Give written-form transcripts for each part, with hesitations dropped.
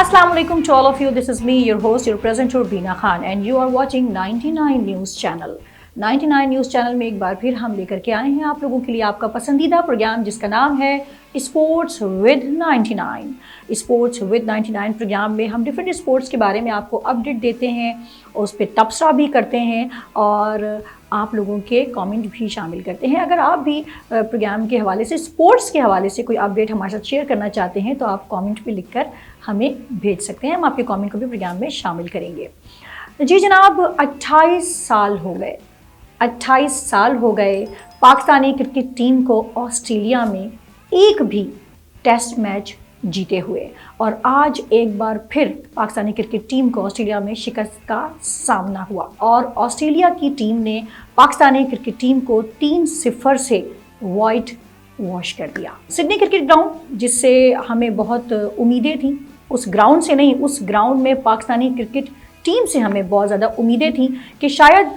Assalamu alaikum to all of you. This is me, your host, your presenter Beena Khan, and you are watching 99 News Channel. 99 news channel में एक बार फिर हम लेकर के आए हैं आप लोगों के लिए आपका पसंदीदा प्रोग्राम जिसका नाम है sports with 99। Sports with 99 program में हम डिफरेंट स्पोर्ट्स के बारे में आपको अपडेट देते हैं, उस पर तबसरा भी करते हैं और आप लोगों के कमेंट भी शामिल करते हैं। अगर आप भी प्रोग्राम के हवाले से, स्पोर्ट्स के हवाले से कोई अपडेट हमारे साथ शेयर करना चाहते हैं तो आप कमेंट पे लिखकर हमें भेज सकते हैं, हम आपके कमेंट को भी प्रोग्राम में शामिल करेंगे। जी जनाब, 28 साल हो गए पाकिस्तानी क्रिकेट टीम को ऑस्ट्रेलिया में एक भी टेस्ट मैच जीते हुए, और आज एक बार फिर पाकिस्तानी क्रिकेट टीम को ऑस्ट्रेलिया में शिकस्त का सामना हुआ और ऑस्ट्रेलिया की टीम ने पाकिस्तानी क्रिकेट टीम को 3-0 से वाइट वॉश कर दिया। सिडनी क्रिकेट ग्राउंड, जिससे हमें बहुत उम्मीदें थी, उस ग्राउंड से नहीं, उस ग्राउंड में पाकिस्तानी क्रिकेट टीम से हमें बहुत ज़्यादा उम्मीदें थी कि शायद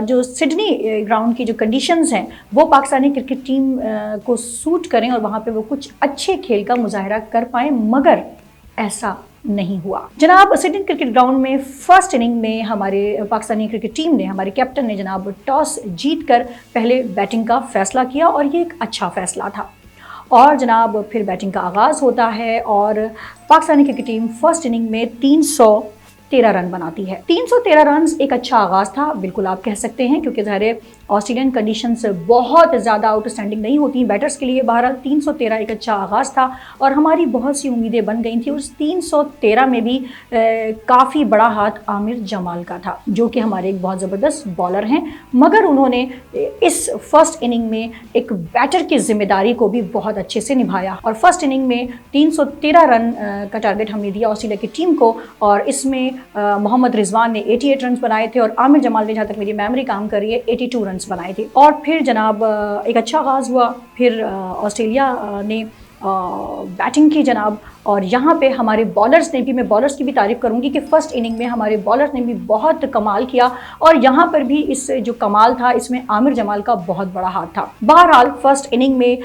जो सिडनी ग्राउंड की जो कंडीशंस हैं वो पाकिस्तानी क्रिकेट टीम को सूट करें और वहाँ पे वो कुछ अच्छे खेल का मुजाहरा कर पाएँ, मगर ऐसा नहीं हुआ। जनाब, सिडनी क्रिकेट ग्राउंड में फर्स्ट इनिंग में हमारे पाकिस्तानी क्रिकेट टीम ने, हमारे कैप्टन ने जनाब टॉस जीतकर पहले बैटिंग का फ़ैसला किया और ये एक अच्छा फ़ैसला था। और जनाब फिर बैटिंग का आगाज़ होता है और Pakistani cricket team first inning में 313 रन बनाती है। 313 रन एक अच्छा आगाज़ था, बिल्कुल आप कह सकते हैं, क्योंकि ज़ाहिर ऑस्ट्रेलियन कंडीशंस बहुत ज़्यादा आउटस्टैंडिंग नहीं होती बैटर्स के लिए। बहरहाल 313 एक अच्छा आगाज़ था और हमारी बहुत सी उम्मीदें बन गई थी। उस 313 में भी काफ़ी बड़ा हाथ आमिर जमाल का था, जो कि हमारे एक बहुत ज़बरदस्त बॉलर हैं, मगर उन्होंने इस फर्स्ट इनिंग में एक बैटर की जिम्मेदारी को भी बहुत अच्छे से निभाया और फर्स्ट इनिंग में 313 रन का टारगेट हमने दिया ऑस्ट्रेलिया की टीम को, और इसमें मोहम्मद रिजवान ने 88 रन बनाए थे और आमिर जमाल ने, जहाँ तक मेरी मेमोरी काम कर रही है, 82 रन बनाए थे। और फिर जनाब एक अच्छा आगाज़ हुआ, फिर ऑस्ट्रेलिया ने बैटिंग की जनाब, और यहाँ पे हमारे बॉलर्स ने भी, मैं बॉलर्स की भी तारीफ़ करूँगी कि फ़र्स्ट इनिंग में हमारे बॉलर्स ने भी बहुत कमाल किया और यहाँ पर भी इस जो कमाल था इसमें आमिर जमाल का बहुत बड़ा हाथ था। बहरहाल फ़र्स्ट इनिंग में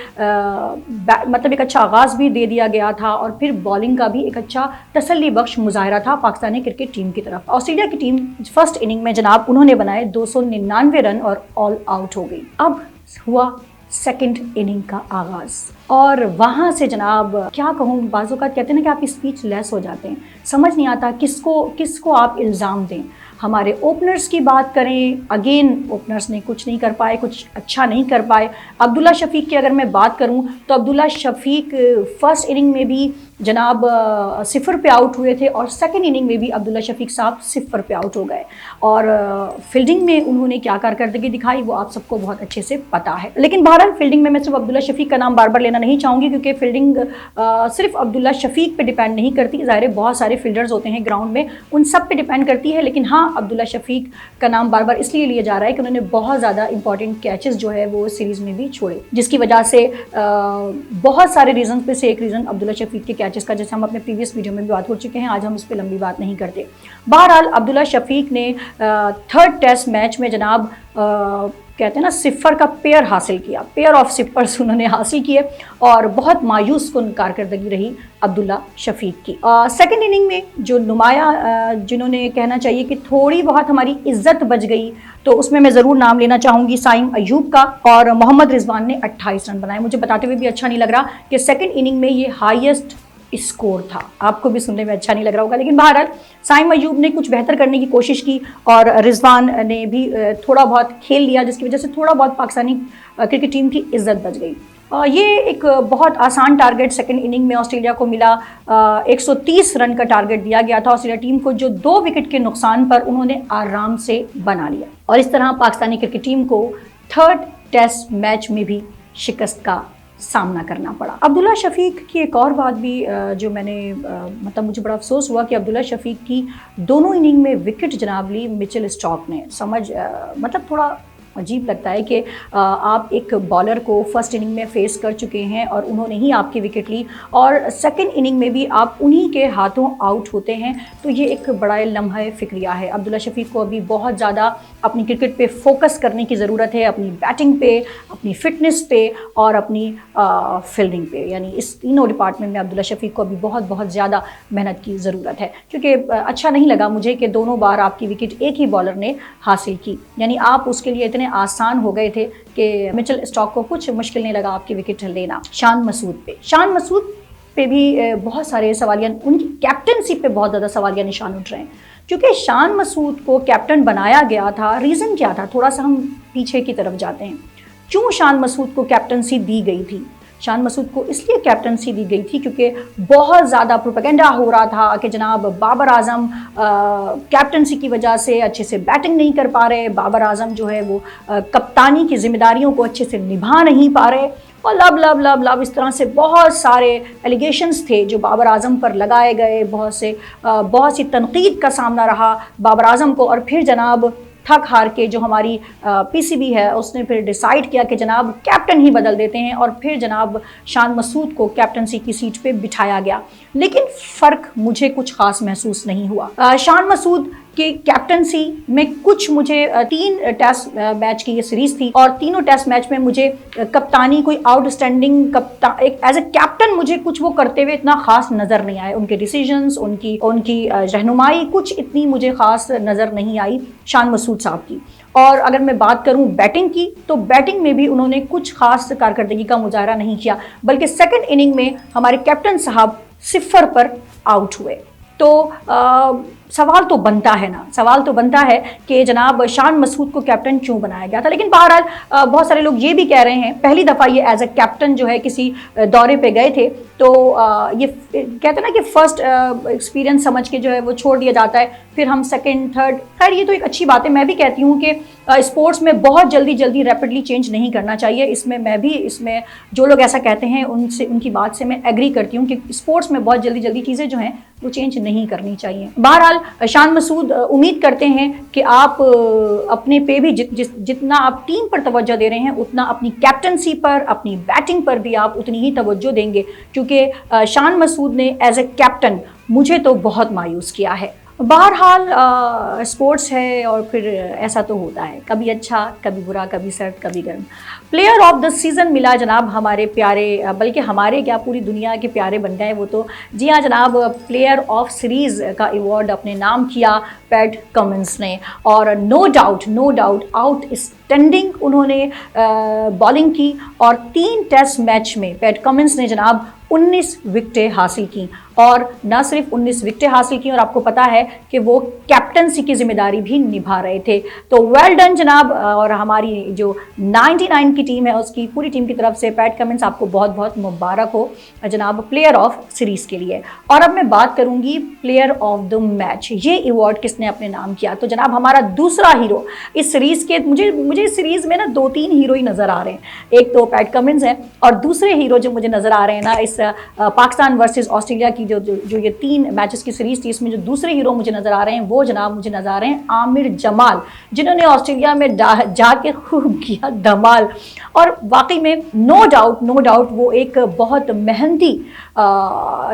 मतलब एक अच्छा आगाज़ भी दे दिया गया था और फिर बॉलिंग का भी एक अच्छा तसल्ली बख्श मुजाहरा था पाकिस्तानी क्रिकेट टीम की तरफ। ऑस्ट्रेलिया की टीम फर्स्ट इनिंग में जनाब उन्होंने बनाए 299 रन और ऑल आउट हो गई। अब हुआ सेकंड इनिंग का आगाज़ और वहाँ से जनाब क्या कहूँ, बाज़ों का कहते हैं ना कि आप स्पीच लेस हो जाते हैं, समझ नहीं आता किसको आप इल्ज़ाम दें। हमारे ओपनर्स की बात करें, अगेन ओपनर्स ने कुछ नहीं कर पाए, कुछ अच्छा नहीं कर पाए। अब्दुल्ला शफीक की अगर मैं बात करूं तो अब्दुल्ला शफीक फ़र्स्ट इनिंग में भी जनाब 0 पे आउट हुए थे और सेकंड इनिंग में भी अब्दुल्ला शफीक साहब 0 पे आउट हो गए। और फील्डिंग में उन्होंने क्या कारकर्दगी दिखाई वो आप सबको बहुत अच्छे से पता है। लेकिन बहरहाल फील्डिंग में मैं सिर्फ अब्दुल्ला शफीक का नाम बार बार लेना नहीं चाहूँगी, क्योंकि फील्डिंग सिर्फ अब्दुल्ला शफीक पे डिपेंड नहीं करती, ज़ाहिर बहुत सारे फील्डर्स होते हैं ग्राउंड में, उन सब पे डिपेंड करती है। लेकिन हाँ, अब्दुल्ला शफीक का नाम बार बार इसलिए लिया जा रहा है कि उन्होंने बहुत ज़्यादा इंपॉर्टेंट कैचेस जो है वो सीरीज़ में भी छोड़े, जिसकी वजह से बहुत सारे रीज़न पे से एक रीज़न अब्दुल्ला शफीक के कैचेस का, जैसे हम अपने प्रीवियस वीडियो में भी बात कर चुके हैं, आज हम इस पर लंबी बात नहीं करते। बहरहाल अब्दुल्ला शफीक ने थर्ड टेस्ट मैच में जनाब कहते हैं ना 0 का पेयर हासिल किया, पेयर ऑफ सिपर्स उन्होंने हासिल किए और बहुत मायूस कुन कारकर्दगी रही अब्दुल्ला शफीक की। सेकंड इनिंग में जो नुमाया, जिन्होंने कहना चाहिए कि थोड़ी बहुत हमारी इज्जत बच गई, तो उसमें मैं ज़रूर नाम लेना चाहूँगी साइम अयूब का, और मोहम्मद रिजवान ने 28 रन बनाए। मुझे बताते हुए भी अच्छा नहीं लग रहा कि सेकेंड इनिंग में ये हाईएस्ट स्कोर था, आपको भी सुनने में अच्छा नहीं लग रहा होगा, लेकिन बहरहाल साइम अयूब ने कुछ बेहतर करने की कोशिश की और रिजवान ने भी थोड़ा बहुत खेल लिया, जिसकी वजह से थोड़ा बहुत पाकिस्तानी क्रिकेट टीम की इज्जत बच गई। ये एक बहुत आसान टारगेट सेकंड इनिंग में ऑस्ट्रेलिया को मिला। 130 रन का टारगेट दिया गया था ऑस्ट्रेलिया टीम को, जो 2 विकेट के नुकसान पर उन्होंने आराम से बना लिया और इस तरह पाकिस्तानी क्रिकेट टीम को थर्ड टेस्ट मैच में भी शिकस्त का सामना करना पड़ा। अब्दुल्ला शफीक की एक और बात भी जो मैंने मतलब मुझे बड़ा अफसोस हुआ कि अब्दुल्ला शफीक की दोनों इनिंग में विकेट जनाब ली मिचेल स्टार्क ने। मतलब थोड़ा अजीब लगता है कि आप एक बॉलर को फर्स्ट इनिंग में फेस कर चुके हैं और उन्होंने ही आपकी विकेट ली और सेकंड इनिंग में भी आप उन्हीं के हाथों आउट होते हैं, तो ये एक बड़ा लम्हा फ़िक्रिया है। अब्दुल्ला शफीक को अभी बहुत ज़्यादा अपनी क्रिकेट पे फोकस करने की ज़रूरत है, अपनी बैटिंग पे, अपनी फ़िटनेस पे और अपनी फील्डिंग पे, यानी इस तीनों डिपार्टमेंट में अब्दुल्ला शफीक को अभी बहुत ज़्यादा मेहनत की ज़रूरत है। क्योंकि अच्छा नहीं लगा मुझे कि दोनों बार आपकी विकेट एक ही बॉलर ने हासिल की, यानी आप उसके लिए इतने आसान हो गए थे कि मिचेल स्टार्क को कुछ मुश्किल नहीं लगा आपकी विकेट लेना। शान मसूद पे भी बहुत सारे सवालिया, उनकी कैप्टनसी पे बहुत ज़्यादा सवालिया निशान उठ रहे हैं। क्योंकि शान मसूद को कैप्टन बनाया गया था, रीज़न क्या था? थोड़ा सा हम पीछे की तरफ जाते हैं। क्यों शान मसूद को कैप्टनसी दी गई थी? शान मसूद को इसलिए कैप्टनसी दी गई थी क्योंकि बहुत ज़्यादा प्रोपेगेंडा हो रहा था कि जनाब बाबर आजम कैप्टनसी की वजह से अच्छे से बैटिंग नहीं कर पा रहे, बाबर आजम जो है वो कप्तानी की जिम्मेदारियों को अच्छे से निभा नहीं पा रहे, और लब इस तरह से बहुत सारे एलिगेशंस थे जो बाबर आजम पर लगाए गए, बहुत सी तनकीद का सामना रहा बाबर आजम को। और फिर जनाब थक हार के जो हमारी पीसीबी है उसने फिर डिसाइड किया कि जनाब कैप्टन ही बदल देते हैं, और फिर जनाब शान मसूद को कैप्टनसी की सीट पे बिठाया गया। लेकिन फ़र्क मुझे कुछ ख़ास महसूस नहीं हुआ। शान मसूद की कैप्टनसी में कुछ मुझे 3 टेस्ट मैच की ये सीरीज़ थी और तीनों टेस्ट मैच में मुझे कप्तानी कोई आउटस्टैंडिंग एक एज ए कैप्टन मुझे कुछ वो करते हुए इतना ख़ास नज़र नहीं आए। उनके डिसीजंस, उनकी रहनुमाई कुछ इतनी मुझे ख़ास नज़र नहीं आई शान मसूद साहब की। और अगर मैं बात करूं बैटिंग की, तो बैटिंग में भी उन्होंने कुछ खास कारकर्दगी का मुजाहरा नहीं किया, बल्कि सेकंड इनिंग में हमारे कैप्टन साहब 0 पर आउट हुए। तो सवाल तो बनता है कि जनाब शान मसूद को कैप्टन क्यों बनाया गया था। लेकिन बहरहाल बहुत सारे लोग ये भी कह रहे हैं, पहली दफ़ा ये एज ए कैप्टन जो है किसी दौरे पे गए थे, तो ये कहते हैं ना कि फर्स्ट एक्सपीरियंस समझ के जो है वो छोड़ दिया जाता है, फिर हम सेकंड, थर्ड, खैर ये तो एक अच्छी बात है। मैं भी कहती हूँ कि स्पोर्ट्स में बहुत जल्दी रैपिडली चेंज नहीं करना चाहिए। इसमें जो लोग ऐसा कहते हैं उनकी बात से मैं एग्री करती हूँ कि स्पोर्ट्स में बहुत जल्दी चीज़ें जो हैं वो चेंज नहीं करनी चाहिए। बहरहाल शान मसूद उम्मीद करते हैं कि आप अपने पे भी जितना आप टीम पर तवज्जो दे रहे हैं, उतना अपनी कैप्टनसी पर, अपनी बैटिंग पर भी आप उतनी ही तवज्जो देंगे, क्योंकि शान मसूद ने एज ए कैप्टन मुझे तो बहुत मायूस किया है। बहरहाल स्पोर्ट्स है और फिर ऐसा तो होता है, कभी अच्छा, कभी बुरा, कभी सर्द, कभी गर्म। प्लेयर ऑफ द सीज़न मिला जनाब हमारे प्यारे, बल्कि हमारे क्या पूरी दुनिया के प्यारे बन गए वो तो। जी हाँ जनाब, प्लेयर ऑफ सीरीज़ का अवार्ड अपने नाम किया पैट कमिंस ने, और नो डाउट आउटस्टैंडिंग उन्होंने बॉलिंग की और 3 टेस्ट मैच में पैट कमिंस ने जनाब 19 विकेटें हासिल की, और न सिर्फ 19 विकेटें हासिल की, और आपको पता है कि वो कैप्टनसी की जिम्मेदारी भी निभा रहे थे। तो वेल डन जनाब, और हमारी जो 99 की टीम है उसकी पूरी टीम की तरफ से पैट कमिंस आपको बहुत मुबारक हो जनाब प्लेयर ऑफ सीरीज़ के लिए। और अब मैं बात करूंगी प्लेयर ऑफ द मैच, ये अवार्ड किसने अपने नाम किया। तो जनाब हमारा दूसरा हीरो इस सीरीज़ के, मुझे इस सीरीज़ में ना 2-3 हीरो ही नज़र आ रहे हैं। एक तो पैट कमिंस है, और दूसरे हीरो जो मुझे नज़र आ रहे हैं ना इस पाकिस्तान वर्सेस ऑस्ट्रेलिया की जो ये 3 मैचेस की सीरीज़ थी, इसमें जो दूसरे हीरो मुझे नज़र आ रहे हैं वो जनाब मुझे नज़र आ रहे हैं आमिर जमाल, जिन्होंने ऑस्ट्रेलिया में जाके खूब किया धमाल। और वाकई में नो डाउट वो एक बहुत मेहनती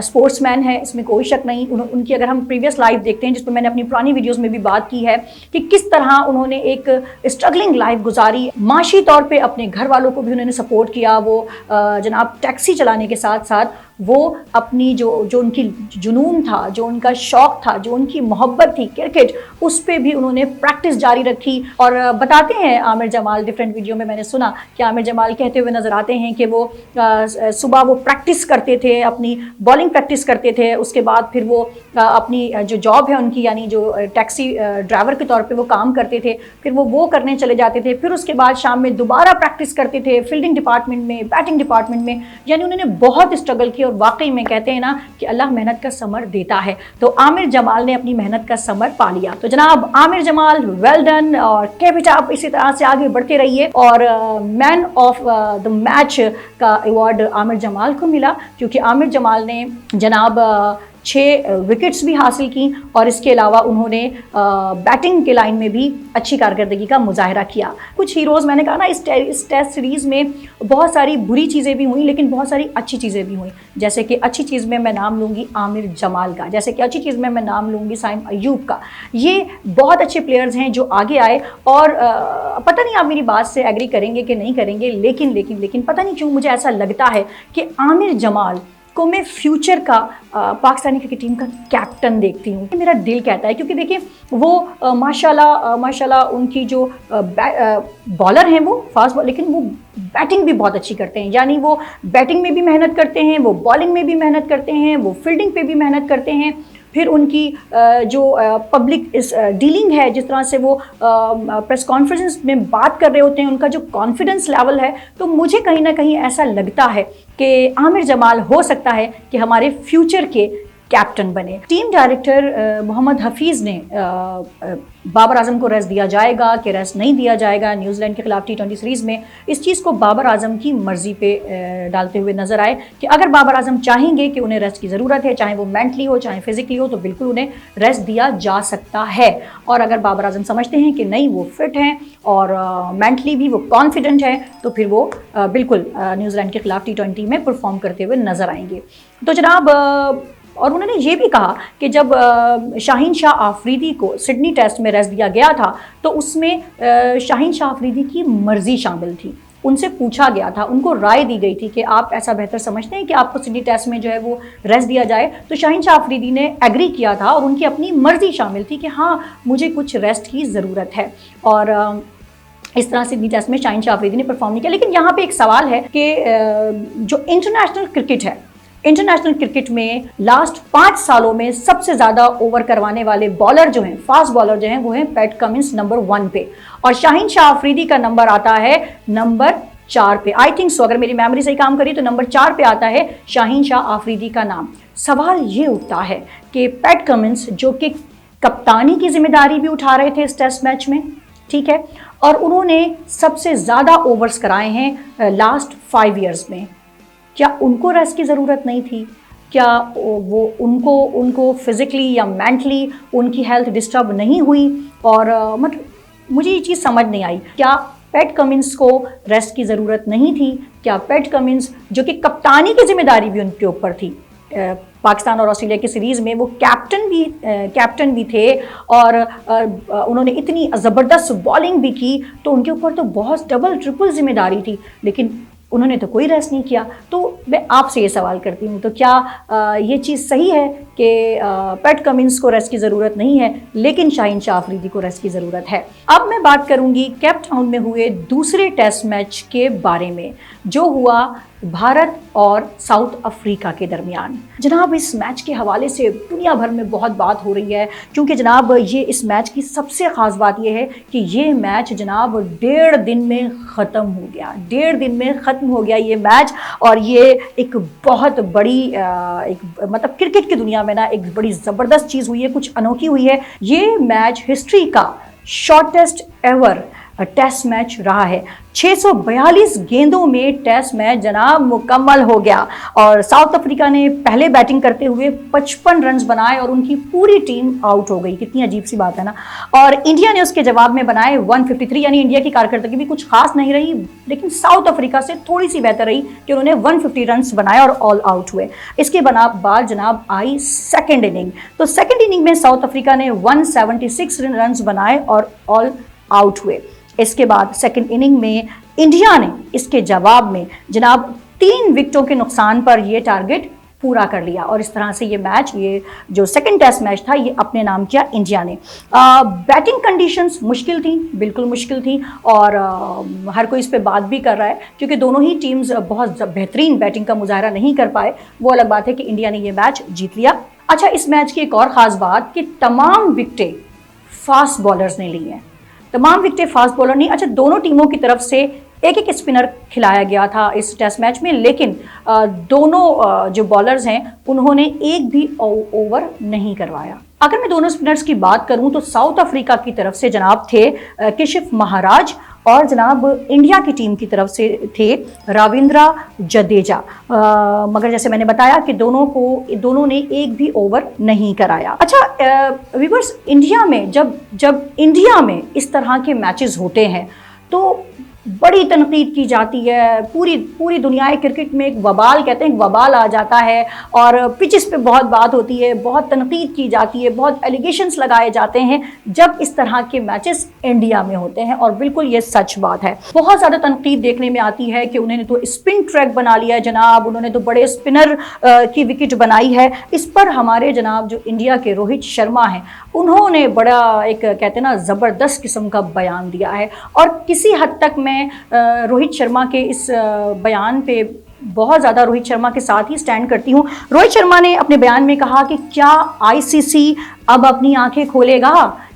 स्पोर्ट्समैन है, इसमें कोई शक नहीं। उनकी अगर हम प्रीवियस लाइफ देखते हैं, जिस पर मैंने अपनी पुरानी वीडियोस में भी बात की है कि किस तरह उन्होंने एक स्ट्रगलिंग लाइफ गुजारी, माशी तौर पे अपने घर वालों को भी उन्होंने सपोर्ट किया। वो जनाब टैक्सी चलाने के साथ साथ वो अपनी जो उनकी जुनून था, जो उनका शौक़ था, जो उनकी मोहब्बत थी क्रिकेट, उस पर भी उन्होंने प्रैक्टिस जारी रखी। और बताते हैं आमिर जमाल, डिफरेंट वीडियो में मैंने सुना कि आमिर जमाल कहते हुए नज़र आते हैं कि वो सुबह वो प्रैक्टिस करते थे, अपनी बॉलिंग प्रैक्टिस करते थे, उसके बाद फिर वो अपनी जो जॉब है उनकी, यानी जो टैक्सी ड्राइवर के तौर पे वो काम करते थे, फिर वो करने चले जाते थे, फिर उसके बाद शाम में दोबारा प्रैक्टिस करते थे फील्डिंग डिपार्टमेंट में, बैटिंग डिपार्टमेंट में। यानी उन्होंने बहुत स्ट्रगल की, और वाकई में कहते हैं ना कि अल्लाह मेहनत का समर देता है। तो आमिर जमाल ने अपनी मेहनत का समर पा लिया। तो जनाब आमिर जमाल वेल डन, और कीप इट अप, इसी तरह से आगे बढ़ते रहिए। और मैन ऑफ द मैच का अवार्ड आमिर जमाल को मिला, क्योंकि आमिर जमाल ने जनाब 6 विकेट्स भी हासिल की और इसके अलावा उन्होंने बैटिंग के लाइन में भी अच्छी कारकर्दगी का मुजाहरा किया। कुछ हीरोज़, मैंने कहा ना, इस टेस्ट सीरीज़ में बहुत सारी बुरी चीज़ें भी हुई लेकिन बहुत सारी अच्छी चीज़ें भी हुई। जैसे कि अच्छी चीज़ में मैं नाम लूँगी आमिर जमाल का, जैसे कि अच्छी चीज़ में मैं नाम लूँगी साइम अय्यूब का। ये बहुत अच्छे प्लेयर्स हैं जो आगे आए और पता नहीं आप मेरी बात से एग्री करेंगे कि नहीं करेंगे, लेकिन पता नहीं क्यों मुझे ऐसा लगता है कि आमिर जमाल को मैं फ्यूचर का पाकिस्तानी क्रिकेट टीम का कैप्टन देखती हूँ। मेरा दिल कहता है, क्योंकि देखिए वो माशाल्लाह उनकी जो बॉलर हैं वो फास्ट बॉल, लेकिन वो बैटिंग भी बहुत अच्छी करते हैं। यानी वो बैटिंग में भी मेहनत करते हैं, वो बॉलिंग में भी मेहनत करते हैं, वो फील्डिंग पे भी मेहनत करते हैं। फिर उनकी जो पब्लिक इस डीलिंग है, जिस तरह से वो प्रेस कॉन्फ्रेंस में बात कर रहे होते हैं, उनका जो कॉन्फिडेंस लेवल है, तो मुझे कहीं ना कहीं ऐसा लगता है कि आमिर जमाल हो सकता है कि हमारे फ्यूचर के कैप्टन बने। टीम डायरेक्टर मोहम्मद हफीज़ ने बाबर आजम को रेस्ट दिया जाएगा कि रेस्ट नहीं दिया जाएगा न्यूजीलैंड के खिलाफ T20 सीरीज़ में, इस चीज़ को बाबर आजम की मर्ज़ी पे डालते हुए नजर आए कि अगर बाबर आजम चाहेंगे कि उन्हें रेस्ट की ज़रूरत है, चाहे वो मेंटली हो चाहे फिजिकली हो, तो बिल्कुल उन्हें रेस्ट दिया जा सकता है। और अगर बाबर आजम समझते हैं कि नहीं, वो फिट हैं और मेंटली भी वो कॉन्फिडेंट है, तो फिर वो बिल्कुल न्यूजीलैंड के खिलाफ T20 में परफॉर्म करते हुए नजर आएंगे। तो जनाब, और उन्होंने ये भी कहा कि जब शाहीन शाह आफरीदी को सिडनी टेस्ट में रेस्ट दिया गया था, तो उसमें शाहीन शाह आफरीदी की मर्जी शामिल थी। उनसे पूछा गया था, उनको राय दी गई थी कि आप ऐसा बेहतर समझते हैं कि आपको सिडनी टेस्ट में जो है वो रेस्ट दिया जाए। तो शाहीन शाह आफरीदी ने एग्री किया था और उनकी अपनी मर्जी शामिल थी कि हाँ, मुझे कुछ रेस्ट की ज़रूरत है। और इस तरह सिडनी टेस्ट में शाहीन शाह आफरीदी ने परफॉर्म नहीं किया। लेकिन यहाँ पे एक सवाल है कि जो इंटरनेशनल क्रिकेट है, इंटरनेशनल क्रिकेट में लास्ट 5 सालों में सबसे ज़्यादा ओवर करवाने वाले बॉलर जो हैं, फास्ट बॉलर जो हैं, वो हैं पैट कमिंस नंबर 1 पे, और शाहीन शाह आफरीदी का नंबर आता है नंबर 4 पे। आई थिंक सो, अगर मेरी मेमोरी सही काम करी तो नंबर 4 पे आता है शाहीन शाह आफरीदी का नाम। सवाल ये उठता है कि पैट कमिंस, जो कि कप्तानी की जिम्मेदारी भी उठा रहे थे इस टेस्ट मैच में, ठीक है, और उन्होंने सबसे ज़्यादा ओवर्स कराए हैं लास्ट 5 ईयर्स में, क्या उनको रेस्ट की ज़रूरत नहीं थी? क्या वो उनको फिज़िकली या मेंटली उनकी हेल्थ डिस्टर्ब नहीं हुई? और मतलब मुझे ये चीज़ समझ नहीं आई, क्या पैट कमिंस को रेस्ट की ज़रूरत नहीं थी? क्या पैट कमिंस, जो कि कप्तानी की जिम्मेदारी भी उनके ऊपर थी, पाकिस्तान और ऑस्ट्रेलिया की सीरीज़ में वो कैप्टन भी थे और उन्होंने इतनी ज़बरदस्त बॉलिंग भी की, तो उनके ऊपर तो बहुत डबल ट्रिपल जिम्मेदारी थी, लेकिन उन्होंने तो कोई रेस्ट नहीं किया। तो मैं आपसे ये सवाल करती हूँ, तो क्या ये चीज़ सही है कि पैट कमिंस को रेस्ट की ज़रूरत नहीं है लेकिन शाहीन शाह आफरीदी को रेस्ट की ज़रूरत है? अब मैं बात करूँगी केप टाउन में हुए दूसरे टेस्ट मैच के बारे में, जो हुआ भारत और साउथ अफ्रीका के दरमियान। जनाब, इस मैच के हवाले से दुनिया भर में बहुत बात हो रही है, क्योंकि जनाब ये इस मैच की सबसे ख़ास बात यह है कि ये मैच जनाब 1.5 दिन में ख़त्म हो गया। 1.5 दिन में ख़त्म हो गया ये मैच, और ये एक बहुत बड़ी मतलब क्रिकेट की दुनिया में ना एक बड़ी ज़बरदस्त चीज़ हुई है, कुछ अनोखी हुई है। ये मैच हिस्ट्री का शॉर्टेस्ट एवर टेस्ट मैच रहा है। 642 गेंदों में टेस्ट मैच जनाब मुकम्मल हो गया, और साउथ अफ्रीका ने पहले बैटिंग करते हुए 55 रन्स बनाए और उनकी पूरी टीम आउट हो गई। कितनी अजीब सी बात है ना। और इंडिया ने उसके जवाब में बनाए 153, यानी इंडिया की कारकर्दगी भी कुछ खास नहीं रही, लेकिन साउथ अफ्रीका से थोड़ी सी बेहतर रही कि उन्होंने 150 रन्स बनाए और ऑल आउट हुए। इसके बाद जनाब आई सेकेंड इनिंग। तो सेकेंड इनिंग में साउथ अफ्रीका ने 176 रन्स बनाए और ऑल आउट हुए। इसके बाद सेकंड इनिंग में इंडिया ने इसके जवाब में जनाब 3 विकेटों के नुकसान पर यह टारगेट पूरा कर लिया, और इस तरह से ये मैच, ये जो सेकंड टेस्ट मैच था, ये अपने नाम किया इंडिया ने। बैटिंग कंडीशंस मुश्किल थी, बिल्कुल मुश्किल थी, और हर कोई इस पे बात भी कर रहा है, क्योंकि दोनों ही टीम्स बहुत बेहतरीन बैटिंग का मुजाहरा नहीं कर पाए। वो अलग बात है कि इंडिया ने ये मैच जीत लिया। अच्छा, इस मैच की एक और ख़ास बात कि तमाम विकेटें फास्ट बॉलर्स ने ली हैं, तमाम विकेटें फास्ट बॉलर नहीं। अच्छा, दोनों टीमों की तरफ से एक एक स्पिनर खिलाया गया था इस टेस्ट मैच में, लेकिन दोनों जो बॉलर्स हैं उन्होंने एक भी ओवर नहीं करवाया। अगर मैं दोनों स्पिनर्स की बात करूं तो साउथ अफ्रीका की तरफ से जनाब थे किशिफ महाराज और जनाब इंडिया की टीम की तरफ से थे रविंद्र जडेजा। मगर जैसे मैंने बताया कि दोनों ने एक भी ओवर नहीं कराया। अच्छा व्यूअर्स, इंडिया में जब इंडिया में इस तरह के मैचेस होते हैं तो बड़ी तनकीद की जाती है। पूरी दुनिया क्रिकेट में एक वबाल, कहते हैं वबाल आ जाता है और पिचेस पे बहुत बात होती है, बहुत तनकीद की जाती है, बहुत एलिगेशंस लगाए जाते हैं जब इस तरह के मैचेस इंडिया में होते हैं। और बिल्कुल ये सच बात है। बहुत ज़्यादा तनकीद देखने में आती है कि उन्होंने तो स्पिन ट्रैक बना लिया है जनाब, उन्होंने तो बड़े स्पिनर की विकेट बनाई है। इस पर हमारे जनाब जो इंडिया के रोहित शर्मा हैं, उन्होंने बड़ा एक कहते हैं ना ज़बरदस्त किस्म का बयान दिया है। और किसी हद तक मैं रोहित शर्मा के इस बयान पे बहुत ज़्यादा रोहित शर्मा के साथ ही स्टैंड करती हूँ। रोहित शर्मा ने अपने बयान में कहा कि क्या आईसीसी अब अपनी आंखें खोलेगा,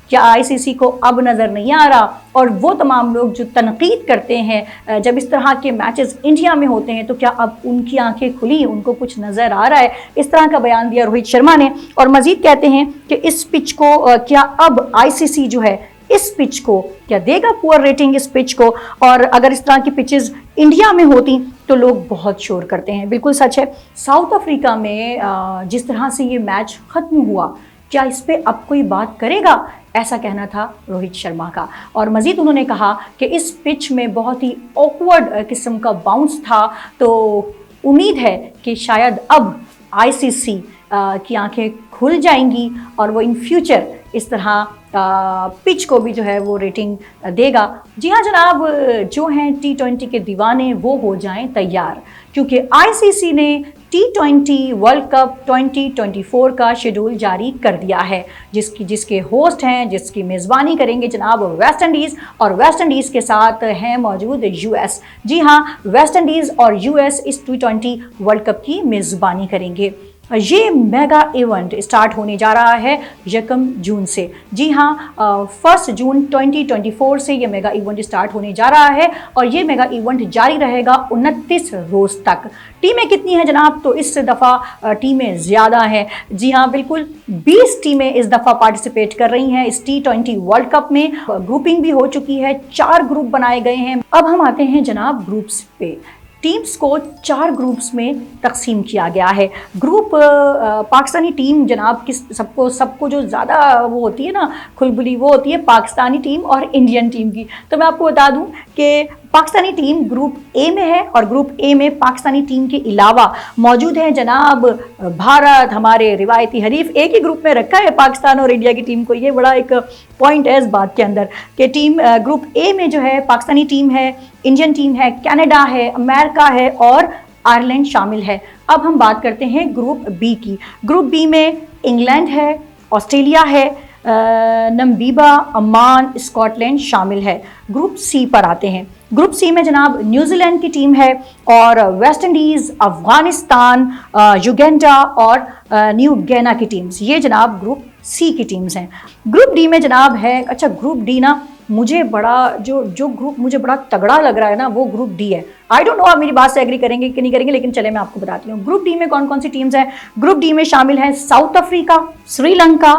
क्या आईसीसी को अब नज़र नहीं आ रहा। और वो तमाम लोग जो तनकीद करते हैं जब इस तरह के मैचेस इंडिया में होते हैं तो क्या अब उनकी आंखें खुली, उनको कुछ नज़र आ रहा है। इस तरह का बयान दिया रोहित शर्मा ने। और मज़ीद कहते हैं कि इस पिच को क्या अब आईसीसी जो है इस पिच को क्या देगा पुअर रेटिंग इस पिच को। और अगर इस तरह की पिचेस इंडिया में होती तो लोग बहुत शोर करते हैं। बिल्कुल सच है। साउथ अफ्रीका में जिस तरह से ये मैच ख़त्म हुआ, क्या इस पे अब कोई बात करेगा, ऐसा कहना था रोहित शर्मा का। और मज़ीद उन्होंने कहा कि इस पिच में बहुत ही ऑकवर्ड किस्म का बाउंस था, तो उम्मीद है कि शायद अब आईसीसी की आंखें खुल जाएंगी और वो इन फ्यूचर इस तरह पिच को भी जो है वो रेटिंग देगा। जी हाँ जनाब, जो हैं T20 के दीवाने वो हो जाएं तैयार, क्योंकि आईसीसी ने T20 वर्ल्ड कप 2024 का शेड्यूल जारी कर दिया है, जिसके होस्ट हैं, जिसकी मेज़बानी करेंगे जनाब वेस्ट इंडीज़, और वेस्ट इंडीज़ के साथ हैं मौजूद यूएस। जी हाँ, वेस्ट इंडीज़ और यूएस इस T20 वर्ल्ड कप की मेज़बानी करेंगे। ये मेगा इवेंट स्टार्ट होने जा रहा है 1 जून से। जी हाँ, 1 जून 2024 से ये मेगा इवेंट स्टार्ट होने जा रहा है और ये मेगा इवेंट जारी रहेगा 29 रोज़ तक। टीमें कितनी हैं जनाब? तो इस दफ़ा टीमें ज़्यादा हैं। जी हाँ बिल्कुल, 20 टीमें इस दफ़ा पार्टिसिपेट कर रही हैं इस T20 वर्ल्ड कप में। ग्रुपिंग भी हो चुकी है, 4 ग्रुप बनाए गए हैं। अब हम आते हैं जनाब ग्रुप्स पे। टीम्स को 4 ग्रुप्स में तकसीम किया गया है। ग्रुप पाकिस्तानी टीम जनाब सबको जो ज़्यादा वो होती है ना खुलबुली, वो होती है पाकिस्तानी टीम और इंडियन टीम की। तो मैं आपको बता दूं कि पाकिस्तानी टीम ग्रुप ए में है और ग्रुप ए में पाकिस्तानी टीम के अलावा मौजूद है जनाब भारत, हमारे रिवायती हरीफ। एक ही ग्रुप में रखा है पाकिस्तान और इंडिया की टीम को। ये बड़ा एक पॉइंट है इस बात के अंदर कि टीम ग्रुप ए में जो है पाकिस्तानी टीम है, इंडियन टीम है, कनाडा है, अमेरिका है और आयरलैंड शामिल है। अब हम बात करते हैं ग्रुप बी की। ग्रुप बी में इंग्लैंड है, ऑस्ट्रेलिया है, नमीबिया, ओमान, स्कॉटलैंड शामिल है। ग्रुप सी पर आते हैं। ग्रुप सी में जनाब न्यूजीलैंड की टीम है और वेस्ट इंडीज़, अफगानिस्तान, युगांडा और न्यू गिनी की टीम्स। ये जनाब ग्रुप सी की टीम्स हैं। ग्रुप डी में जनाब है, अच्छा ग्रुप डी ना मुझे बड़ा जो ग्रुप मुझे बड़ा तगड़ा लग रहा है ना, वो ग्रुप डी है। आई डोंट नो आप मेरी बात से एग्री करेंगे कि नहीं करेंगे, लेकिन चले मैं आपको बताती हूँ ग्रुप डी में कौन कौन सी टीम्स हैं। ग्रुप डी में शामिल हैं south Africa, Sri Lanka,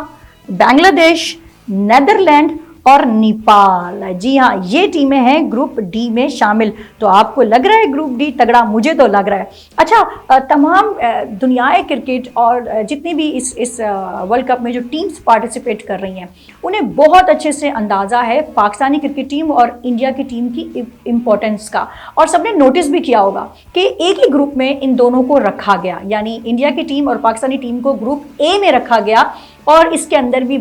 Bangladesh, Netherland और नेपाल। जी हाँ, ये टीमें हैं ग्रुप डी में शामिल। तो आपको लग रहा है ग्रुप डी तगड़ा? मुझे तो लग रहा है। अच्छा, तमाम दुनियाए क्रिकेट और जितनी भी इस वर्ल्ड कप में जो टीम्स पार्टिसिपेट कर रही हैं, उन्हें बहुत अच्छे से अंदाज़ा है पाकिस्तानी क्रिकेट टीम और इंडिया की टीम की इम्पोर्टेंस का। और सबने नोटिस भी किया होगा कि एक ही ग्रुप में इन दोनों को रखा गया, यानी इंडिया की टीम और पाकिस्तानी टीम को ग्रुप ए में रखा गया। और इसके अंदर भी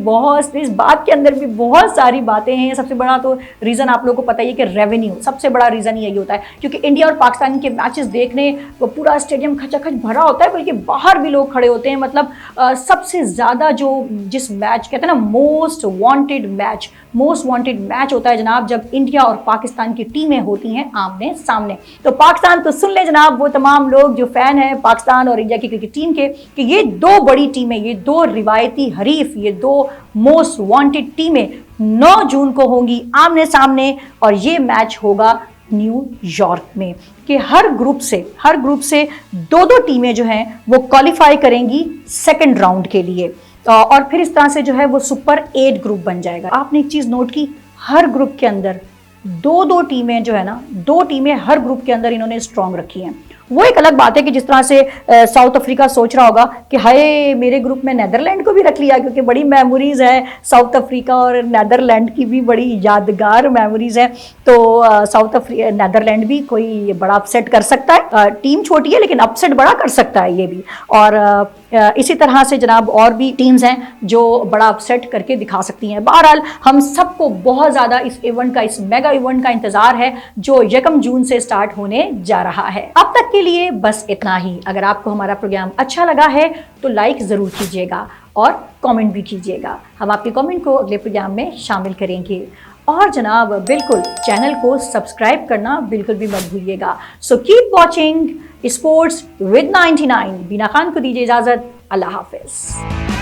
इस बात के अंदर भी बहुत सारी बातें हैं। सबसे बड़ा तो रीज़न आप लोगों को पता ही है कि रेवेन्यू, सबसे बड़ा रीज़न यही होता है, क्योंकि इंडिया और पाकिस्तान के मैचेस देखने वो पूरा स्टेडियम खचाखच भरा होता है, बल्कि बाहर भी लोग खड़े होते हैं। मतलब सबसे ज़्यादा जिस मैच कहते हैं ना मोस्ट वांटेड मैच होता है जनाब, जब इंडिया और पाकिस्तान की टीमें होती हैं आमने सामने। तो पाकिस्तान तो सुन ले जनाब, वो तमाम लोग जो फ़ैन हैं पाकिस्तान और इंडिया की क्रिकेट टीम के, कि ये 2 बड़ी टीमें, ये 2 रिवायती हरीफ, ये 2 मोस्ट वांटेड टीमें 9 जून को होंगी आमने सामने। और ये मैच होगा न्यूयॉर्क में, कि हर ग्रुप से 2-2 टीमें जो हैं वो क्वालिफाई करेंगी सेकंड राउंड के लिए। और फिर इस तरह से जो है वो सुपर 8 ग्रुप बन जाएगा। आपने एक चीज़ नोट की, हर ग्रुप के अंदर दो दो टीमें जो है ना, दो टीमें हर ग्रुप के अंदर इन्होंने स्ट्रांग रखी हैं। वो एक अलग बात है कि जिस तरह से साउथ अफ्रीका सोच रहा होगा कि हाय मेरे ग्रुप में नेदरलैंड को भी रख लिया, क्योंकि बड़ी मेमोरीज है साउथ अफ्रीका और नेदरलैंड की भी बड़ी यादगार मेमोरीज है। तो नेदरलैंड भी कोई बड़ा अपसेट कर सकता है। टीम छोटी है लेकिन अपसेट बड़ा कर सकता है ये भी। और इसी तरह से जनाब और भी टीम्स हैं जो बड़ा अपसेट करके दिखा सकती हैं। बहरहाल हम सबको बहुत ज़्यादा इस इवेंट का, इस मेगा इवेंट का इंतज़ार है जो 1 जून से स्टार्ट होने जा रहा है। अब तक के लिए बस इतना ही। अगर आपको हमारा प्रोग्राम अच्छा लगा है तो लाइक ज़रूर कीजिएगा और कमेंट भी कीजिएगा। हम आपके कमेंट को अगले प्रोग्राम में शामिल करेंगे। और जनाब बिल्कुल चैनल को सब्सक्राइब करना बिल्कुल भी मत भूलिएगा। So keep watching sports with 99। बीना खान को दीजिए इजाज़त। अल्लाह हाफिज़।